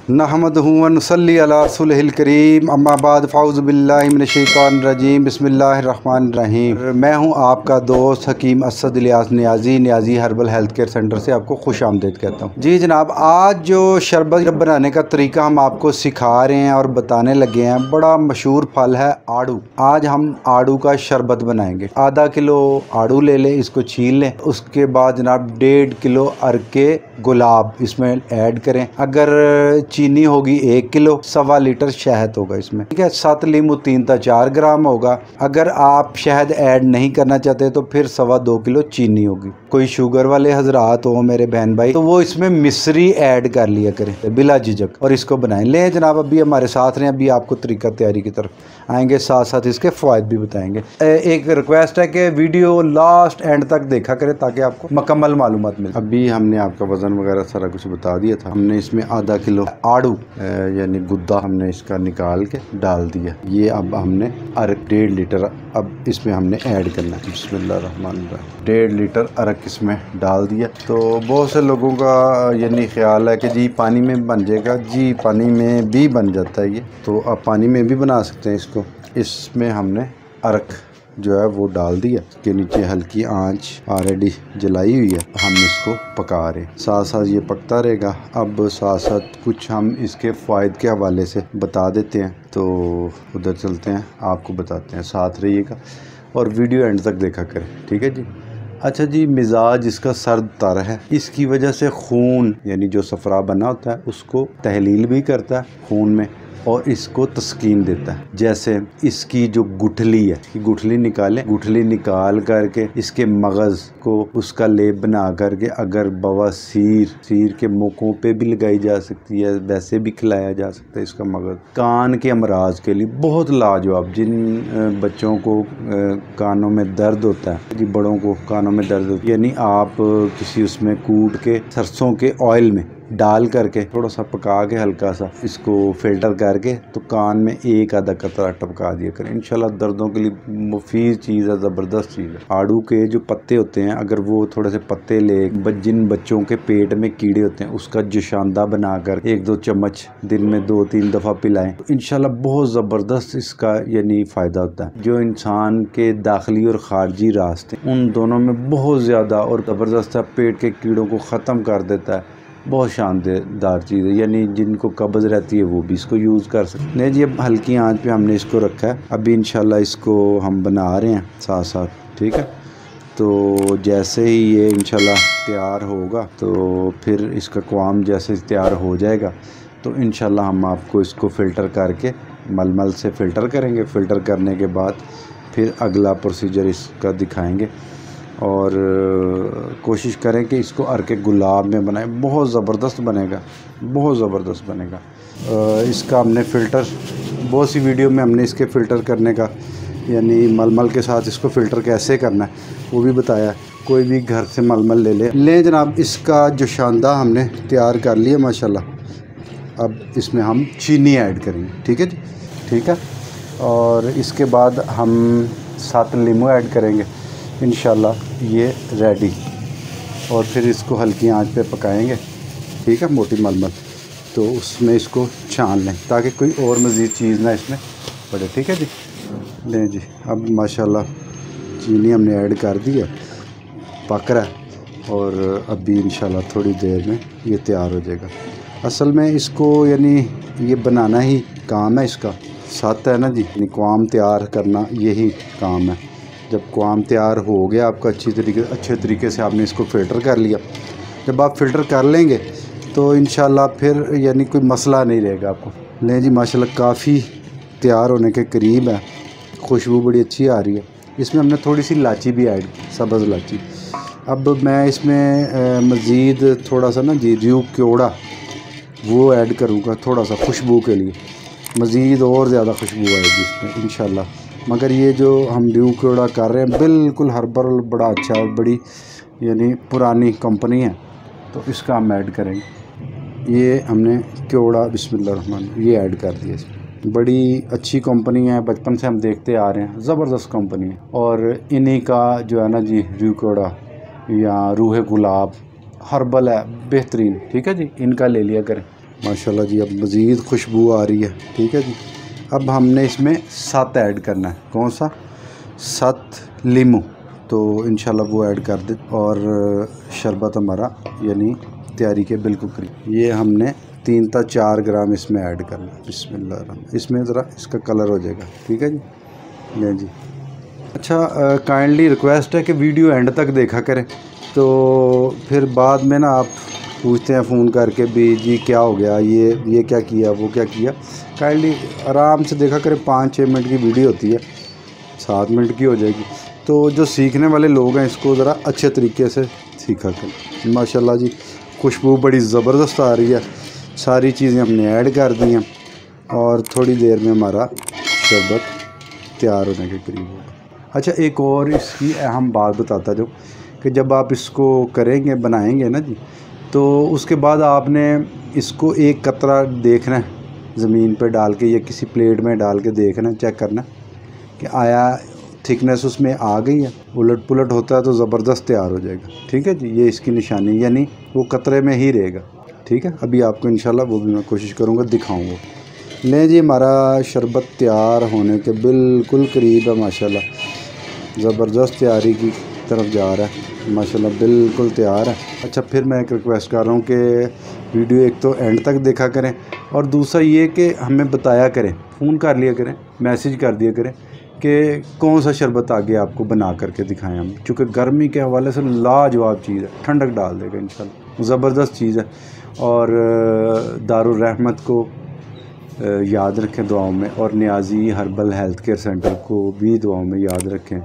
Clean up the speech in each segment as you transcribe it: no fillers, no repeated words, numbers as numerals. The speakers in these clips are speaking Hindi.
नहमदुहु व नुसल्ली अला रसूलिहिल करीम अम्मा बाद फ़ाउज़ु बिल्लाहि मिनश शैतानिर रजीम बिस्मिल्लाहिर रहमानिर रहीम। मैं हूं आपका दोस्त Hakim Asad Ilyas Niazi herbal health care centre से आपको खुश आमदीद कहता हूं। जी जनाब, आज जो शरबत बनाने का तरीका हम आपको सिखा रहे हैं और बताने लगे हैं, बड़ा मशहूर फल है आड़ू। आज हम आड़ू का शरबत बनाएंगे। आधा किलो आड़ू ले लें, इसको छील लें। उसके बाद जनाब 1.5 किलो अरके गुलाब इसमें ऐड करें। अगर चीनी होगी 1 किलो, 1.25 लीटर शहद होगा इसमें, ठीक है। 7 लीमू 3 से 4 ग्राम होगा। अगर आप शहद ऐड नहीं करना चाहते तो फिर 2.25 किलो चीनी होगी। कोई शुगर वाले हजरात हो मेरे बहन भाई तो वो इसमें मिश्री ऐड कर लिया करें बिला झिझक और इसको बनाएं। ले जनाब, अभी हमारे साथ रहें, अभी आपको तरीका तैयारी की तरफ आएंगे, साथ साथ इसके फ़वाद भी बताएंगे। एक रिक्वेस्ट है कि वीडियो लास्ट एंड तक देखा करें ताकि आपको मुकम्मल मालूमात मिले। अभी हमने आपका वज़न वगैरह सारा कुछ बता दिया था। हमने इसमें आधा किलो आड़ू यानी गुद्दा हमने इसका निकाल के डाल दिया। ये अब हमने 1.5 लीटर अब इसमें हमने ऐड करना है। बिस्मिल्लाहिर्रहमानिर्रहीम। 1.5 लीटर अरक इसमें डाल दिया। तो बहुत से लोगों का यानी ख्याल है कि जी पानी में बन जाएगा। जी पानी में भी बन जाता है ये, तो आप पानी में भी बना सकते हैं इसको। इसमें हमने अरक जो है वो डाल दिया। इसके नीचे हल्की आंच ऑलरेडी जलाई हुई है, हम इसको पका रहे हैं। साथ साथ ये पकता रहेगा। अब साथ साथ कुछ हम इसके फ़ायदे के हवाले से बता देते हैं, तो उधर चलते हैं, आपको बताते हैं। साथ रहिएगा और वीडियो एंड तक देखा करें, ठीक है जी। अच्छा जी, मिजाज इसका सर्द तर है, इसकी वजह से खून यानी जो सफ़रा बना होता है उसको तहलील भी करता है खून में और इसको तस्कीन देता है। जैसे इसकी जो गुठली है, इसकी गुठली निकालें, गुठली निकाल करके इसके मगज़ को उसका लेप बना करके अगर बवासीर के मौकों पे भी लगाई जा सकती है, वैसे भी खिलाया जा सकता है इसका मगज़। कान के अमराज के लिए बहुत लाजवाब। जिन बच्चों को कानों में दर्द होता है, जी बड़ों को कानों में दर्द होता है, यानी आप किसी उसमें कूट के सरसों के ऑयल में डाल करके थोड़ा सा पका के हल्का सा इसको फिल्टर करके तो कान में एक आधा कतरा टपका दिया करें। इंशाल्लाह दर्दों के लिए मुफीद चीज़ है, ज़बरदस्त चीज़ है। आड़ू के जो पत्ते होते हैं, अगर वो थोड़े से पत्ते ले, जिन बच्चों के पेट में कीड़े होते हैं उसका जुशांदा बनाकर 1-2 चम्मच दिन में 2-3 दफ़ा पिलाएं तो इंशाल्लाह बहुत ज़बरदस्त इसका यानी फ़ायदा होता है। जो इंसान के दाखिली और ख़ारजी रास्ते उन दोनों में बहुत ज़्यादा और ज़बरदस्त है, पेट के कीड़ों को ख़त्म कर देता है। बहुत शानदार चीज़ है, यानी जिनको कब्ज़ रहती है वो भी इसको यूज़ कर सकते हैं जी। अब हल्की आंच पे हमने इसको रखा है। अभी इंशाल्लाह इसको हम बना रहे हैं साथ साथ, ठीक है। तो जैसे ही ये इंशाल्लाह तैयार होगा तो फिर इसका क़वाम जैसे तैयार हो जाएगा तो इंशाल्लाह हम आपको इसको फ़िल्टर करके मलमल से फ़िल्टर करेंगे। फ़िल्टर करने के बाद फिर अगला प्रोसीजर इसका दिखाएँगे और कोशिश करें कि इसको अरके गुलाब में बनाएं। बहुत ज़बरदस्त बनेगा, बहुत ज़बरदस्त बनेगा। इसका हमने फ़िल्टर बहुत सी वीडियो में हमने इसके फ़िल्टर करने का यानी मलमल के साथ इसको फ़िल्टर कैसे करना है वो भी बताया। कोई भी घर से मलमल ले जनाब। इसका जो शानदार हमने तैयार कर लिया माशाल्लाह। अब इसमें हम चीनी ऐड करेंगे, ठीक है जी, ठीक है। और इसके बाद हम 7 लीमू ऐड करेंगे। इंशाल्लाह ये रेडी और फिर इसको हल्की आंच पे पकाएंगे, ठीक है, मोटी मलमल। तो उसमें इसको छान लें ताकि कोई और मज़ीद चीज़ ना इसमें पड़े, ठीक है जी। लें जी, अब माशाल्लाह चीनी हमने ऐड कर दी है, पक रहा है और अभी इंशाल्लाह थोड़ी देर में ये तैयार हो जाएगा। असल में इसको यानी ये बनाना ही काम है इसका, साथ है ना जी, यानी क़वाम तैयार करना यही काम है। जब क़वाम तैयार हो गया आपका अच्छे तरीके से आपने इसको फ़िल्टर कर लिया, जब आप फ़िल्टर कर लेंगे तो इंशाल्लाह फिर यानी कोई मसला नहीं रहेगा आपको। लें जी, माशाल्लाह काफ़ी तैयार होने के करीब है, खुशबू बड़ी अच्छी आ रही है। इसमें हमने थोड़ी सी इलायची भी ऐड की, सब्ज़ इलायची। अब मैं इसमें मज़ीद थोड़ा सा ना जी र्यू क्योड़ा वो ऐड करूँगा थोड़ा सा खुशबू के लिए, मज़ीद और ज़्यादा खुशबू आएगी इसमें इंशाल्लाह। मगर ये जो हम र्यू क्योड़ा कर रहे हैं बिल्कुल हर्बल बड़ा अच्छा और बड़ी यानी पुरानी कंपनी है, तो इसका हम ऐड करेंगे। ये हमने क्योड़ा बिस्मिल्लाहिर्रहमान ये ऐड कर दिया इसमें। बड़ी अच्छी कंपनी है, बचपन से हम देखते आ रहे हैं, ज़बरदस्त कंपनी है। और इन्हीं का जो है ना जी र्यू क्योड़ा या रूह गुलाब हर्बल है, बेहतरीन, ठीक है जी, इनका ले लिया करें। माशाल्लाह जी। अब मज़ीद खुशबू आ रही है। ठीक है जी। अब हमने इसमें 7 ऐड करना है। कौन सा? 7 लीमू। तो इंशाल्लाह वो ऐड कर दे और शरबत हमारा यानी तैयारी के बिल्कुल करीब। ये हमने 3 से 4 ग्राम इसमें ऐड करना है। बिस्मिल्लाह। इसमें ज़रा इसका कलर हो जाएगा। ठीक है जी। ले जी। अच्छा, काइंडली रिक्वेस्ट है कि वीडियो एंड तक देखा करें, तो फिर बाद में ना आप पूछते हैं फ़ोन करके भी जी क्या हो गया, ये क्या किया, वो क्या किया। काइंडली आराम से देखा करें। 5-6 मिनट की वीडियो होती है, 7 मिनट की हो जाएगी। तो जो सीखने वाले लोग हैं इसको ज़रा अच्छे तरीके से सीखा करें। माशाल्लाह जी, खुशबू बड़ी ज़बरदस्त आ रही है। सारी चीज़ें हमने ऐड कर दी हैं और थोड़ी देर में हमारा शरबत तैयार होने के करीब होगा। अच्छा, एक और इसकी अहम बात बताता जाऊँ कि जब आप इसको करेंगे, बनाएंगे ना जी, तो उसके बाद आपने इसको एक कतरा देखना है ज़मीन पे डाल के या किसी प्लेट में डाल के देखना, चेक करना कि आया थिकनेस उसमें आ गई है। उलट पुलट होता है तो ज़बरदस्त तैयार हो जाएगा। ठीक है जी। ये इसकी निशानी, यानी वो कतरे में ही रहेगा। ठीक है। अभी आपको इंशाल्लाह वो भी मैं कोशिश करूँगा दिखाऊँगा। लें जी, हमारा शरबत तैयार होने के बिल्कुल करीब है। माशाल्लाह ज़बरदस्त तैयारी की तरफ जा रहा है। माशाल्लाह बिल्कुल तैयार है। अच्छा, फिर मैं एक रिक्वेस्ट कर रहा हूँ कि वीडियो एक तो एंड तक देखा करें और दूसरा ये कि हमें बताया करें, फ़ोन कर लिया करें, मैसेज कर दिया करें कि कौन सा शरबत आगे आपको बना करके दिखाएं हम, चूँकि गर्मी के हवाले से लाजवाब चीज़ है, ठंडक डाल देगा इंशाल्लाह, ज़बरदस्त चीज़ है। और दारुल रहमत को याद रखें दुआओं में, और Niazi herbal health care centre को भी दुआओं में याद रखें।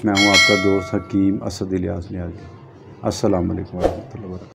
मैं हूं आपका दोस्त हकीम असद इलियास नियाज़ी। अस्सलाम वालेकुम व रहमतुल्लाहि व बरकातहू।